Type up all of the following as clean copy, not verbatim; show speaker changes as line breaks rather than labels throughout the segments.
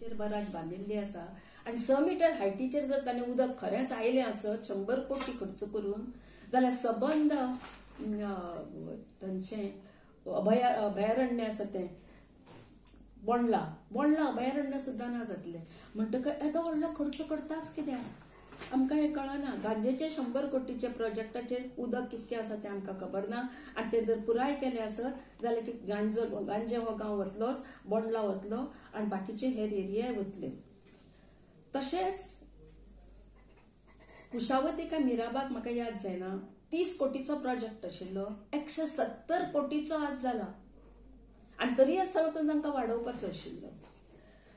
बराज बांधिल्ली आसा आणि 6 मीटर हायटीचेर जर ताणें उदक खरेंच आयलें आसत 100 कोटी खर्च करून जाल्यार सबंद तांचें अभयारण्य आसा तें बोंडला अभयारण्य सुद्दां ना जातलें. म्हणटकच येदो व्हडलो खर्च करताच कित्याक आमकां हें कळना. गांजेचे 100 कोटीचे प्रोजेक्टाचेर उदक कितकें आसा तें आमकां खबर ना आनी तें जर पुराय केलें आसत जाल्यार गांजे हो गांव वतलोच, बोंडला वतलो आनी बाकीचे हेर एरियाय वतले. तशेंच कुशावती काय मिराबाग म्हाका याद जायना 30 कोटीचो प्रोजेक्ट आशिल्लो 170 कोटीचो आज जाला आनी तरी आसतना तांकां वाडोवपाचो आशिल्लो.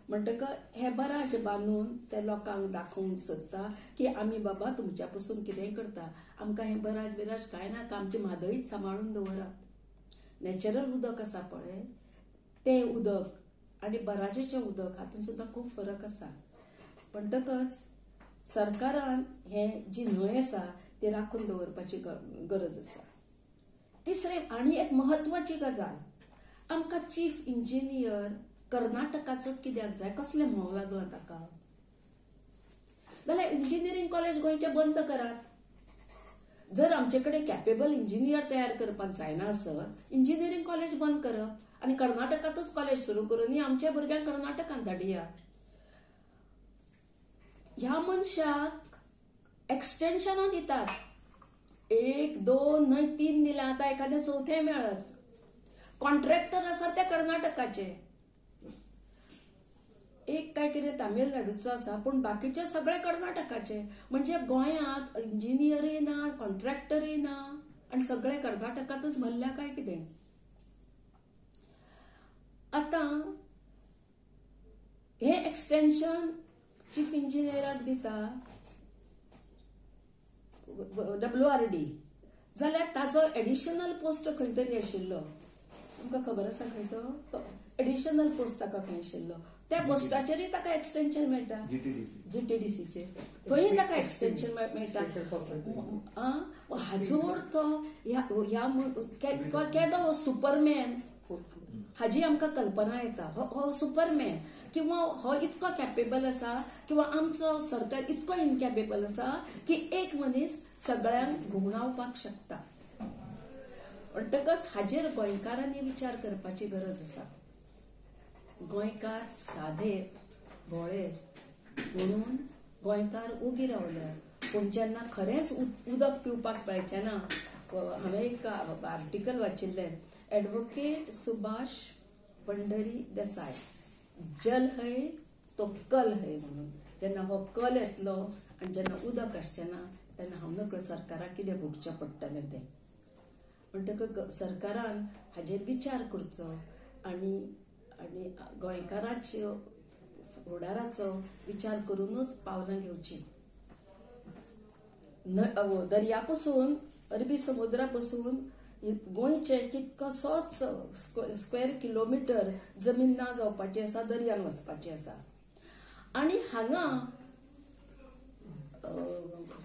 म्हणटकच हे बराज बांदून ते लोकांक दाखोवंक सोदता की आमी बाबा तुमच्या पासून कितेंय करता, आमकां हे बराज कांय नाका, आमची म्हादयीच सांबाळून दवरात. नॅचरल उदक आसा पळय तें उदक आनी बराजेचें उदक हातूंत सुद्दां खूब फरक आसा. म्हणटकच सरकारान हे जी न्हंय आसा ती राखून दवरपाची गरज आसा. तिसरें आनी एक म्हत्वाची गजाल, आमकां चीफ इंजिनियर कर्नाटकाचो कित्याक जाय? कसले म्होंव लागला ताका? जाल्यार इंजिनियरींग कॉलेज गोंयचे बंद करात. जर आमचे कडेन कॅपेबल इंजिनियर तयार करपाक जायना आसत इंजिनियरींग कॉलेज बंद करप आनी कर्नाटकातूच कॉलेज सुरू करून आमच्या भुरग्यांक कर्नाटकांत धाडिया. ह्या मनशाक एक्सटेन्शनां दितात, 1, 2 न्हय 3 दिला, आतां एखादें 4थें मेळत. कॉन्ट्रॅक्टर आसा ते कर्नाटकाचे, एक काय कितें तामिळनाडूचो आसा, पूण बाकीचे सगळे कर्नाटकाचे. म्हणजे गोंयांत इंजिनियरूय ना, कॉन्ट्रॅक्टरूय ना आनी सगळे कर्नाटकातच भरल्या काय कितें? आतां हे एक्सटेन्शन चीफ इंजिनियराक दिता WRD, जाल्यार ताजो एडिशनल पोस्ट खंय तरी आशिल्लो, तुमकां खबर आसा खंय तो एडिशनल पोस्ट ताका खंय आशिल्लो, त्या पोस्टाचेरय ताका एक्सटेन्शन मेळटा. GTDCचे थंय ताका एक्सटेन्शन मेळटा. हाजो अर्थ केदो हो सुपरमॅन हाजी आमकां कल्पना येता. हो सुपरमॅन किंवा हो इतको कॅपेबल आसा किंवा आमचो सरकार इतको इनकॅपेबल आसा की एक मनीस सगळ्यांक घुवणावपाक शकता. म्हणटकच हाजेर गोंयकारांनी विचार करपाची गरज आसा. गोंयकार सादे भोळे म्हणून गोंयकार उगी रावल्यात, पूण जेन्ना खरेंच उदक पिवपाक मेळचें ना. हांवें एक आर्टिकल वाचिल्लें, एडवोकेट सुभाष पंढरी देसाय, जल है तो कल है म्हणून. जेन्ना हो कल येतलो आनी जेन्ना उदक आसचें ना तेन्ना हांव नकळो सरकाराक कितें भोगचें पडटलें तें. म्हणटकच सरकारान हाजेर विचार करचो आनी गोंयकारांच्या फुडाराचो विचार करूनच पावलां घेवची. दर्या पासून अरबी समुद्रा पासून गोंयचे कितकोसोच स्क्वेअर किलोमिटर जमीन ना जावपाची आसा, दर्यान वचपाची आसा. आनी हांगा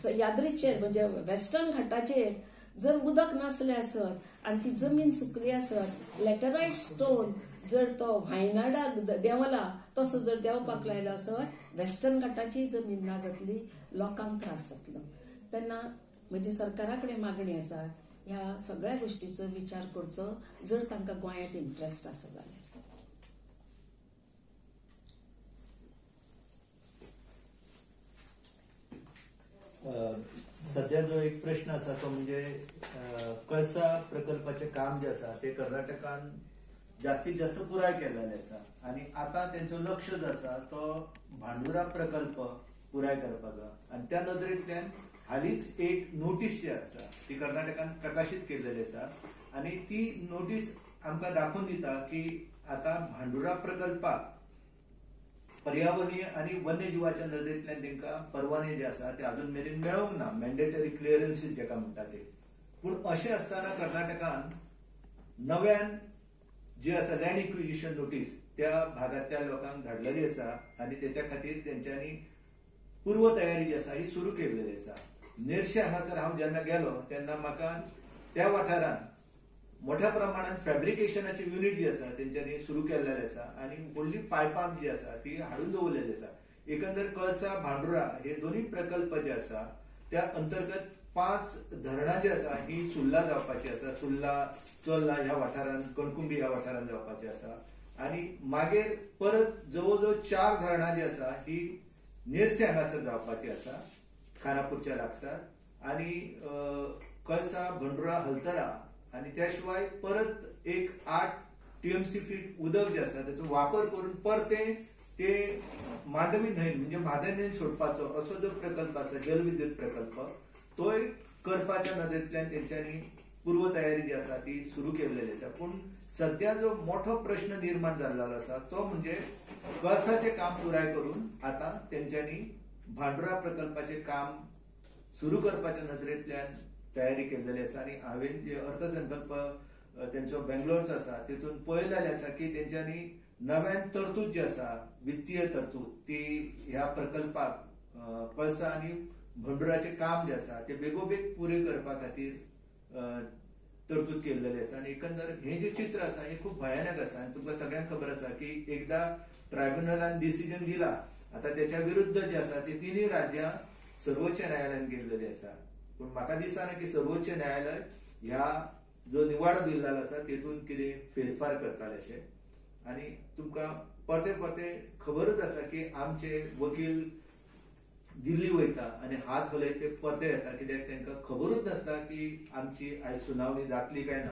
सह्याद्रीचेर म्हणजे वेस्टर्न घाटाचेर जर उदक नासलें आसत आनी ती जमीन सुकली आसत, लॅटरायट स्टोन जर तो व्हायनाडाक देंवला तसो जर देंवपाक लायलो आसत, वेस्टर्न घाटाची जमीन ना जातली, लोकांक त्रास जातलो. तेन्ना म्हजी सरकारा कडेन मागणी आसा, ह्या सगळ्या गोष्टीचो विचार करचो जर तांकां गोंयांत इंट्रस्ट आसा जाल्यार.
सध्या जो एक प्रश्न आसा तो म्हणजे कळसा प्रकल्पाचे काम जे आसा ते कर्नाटकान जास्तीत जास्त पुराय केलेले आसा आनी आता तेंचो लक्ष जो आसा तो भांडुरा प्रकल्प पुराय करपाचो. आनी त्या नदरेंतल्यान हालींच एक नोटीस जी आसा ती कर्नाटकान प्रकाशीत केलेली आसा आनी ती नोटीस आमकां दाखोवन दिता की आता भांडुरा प्रकल्पाक पर्यावरणीय आणि वन्यजीवाच्या नदरेंतल्यान तांकां परवाने जे आसा ते अजून मेरेन मेळोंक ना, मॅन्डेटरी क्लिअरन्सीस जेका म्हणटा ते. पूण अशें आसतना कर्नाटकान नव्यान जी आसा लँड इक्विजिशन नोटीस त्या भागांतल्या लोकांक धाडलेली आसा आनी तेच्या खातीर तेंच्यांनी पूर्व तयारी जी आसा ही सुरू केल्लेली आसा. नेर्शे हांगासर हांव जेन्ना गेलो तेन्ना म्हाका त्या वाठारांत मोठ्या प्रमाणात फॅब्रिकेशनाचे युनिट जे आसा तेंच्यांनी सुरू केल्लेले आसा आणि व्हडली पायपां जी आसा ती हाडून दवरलेली आसा. एकंदर कळसा भांडुरा हे दोन्ही प्रकल्प जे आसा त्या अंतर्गत 5 धरणां जी आसा ही सुर्ला जावपाची आसा. सुर्ला चोर्ला ह्या वाठारांत, कणकुंबी ह्या वाठारांत जावपाची आसा आणि मागीर परत जवळजवळ 4 धरणां जी आसा ही नेर्से हांगासर जावपाची आसा खानापूरच्या लागसार आणि कळसा भांडुरा हलतरा आणि त्या शिवाय परत एक 8 टीएमसी फीट उदक जे आसा त्याचो वापर करून परते ते मांडवी न्हंय म्हणजे म्हादय न्हंयेत सोडपाचो असो जो प्रकल्प आसा जलविद्युत प्रकल्प तोय करपाच्या नदरेंतल्यान तेंच्यांनी पूर्व तयारी जी आसा ती सुरू केल्लेली आसा. पूण सध्या जो मोठो प्रश्न निर्माण जाल्लो आसा तो म्हणजे कळसाचे काम पुराय करून आता तेंच्यांनी भांडुरा प्रकल्पाचे काम सुरू करपाच्या नदरेंतल्यान तयारी केल्लेली आसा. आणि हांवेन जे अर्थसंकल्प तेंचो बेंगलोरचो आसा तितून पळयलेले आसा की तेंच्यांनी नव्यान तरतूद जी आसा वित्तीय तरतूद ती ह्या प्रकल्पाक कळसा आणि भांडुराचे काम जे आसा ते बेगोबेग पुरे करपा खातीर तरतूद केल्लेली आसा. आणि एकंदर हे जे चित्र आसा हे खूप भयानक आसा. आणि तुमकां सगळ्यांक खबर आसा की एकदा ट्रायब्युनलान डिसिजन दिला आता त्याच्या विरुद्ध जे आसा ते तिनूय राज्यां सर्वोच्च न्यायालयान गेल्लेली आसा. पूण म्हाका दिसना की सर्वोच्च न्यायालय ह्या जो निवाडो दिल्लो आसा तेतून कितें फेरफार करताले अशें. आणि तुमकां परते परते खबरच आसा की आमचे वकील दिल्ली वयता आणि हात हलयत ते परते येता कित्याक तांकां खबरूच नासता की आमची आयज सुनावणी जातली काय ना.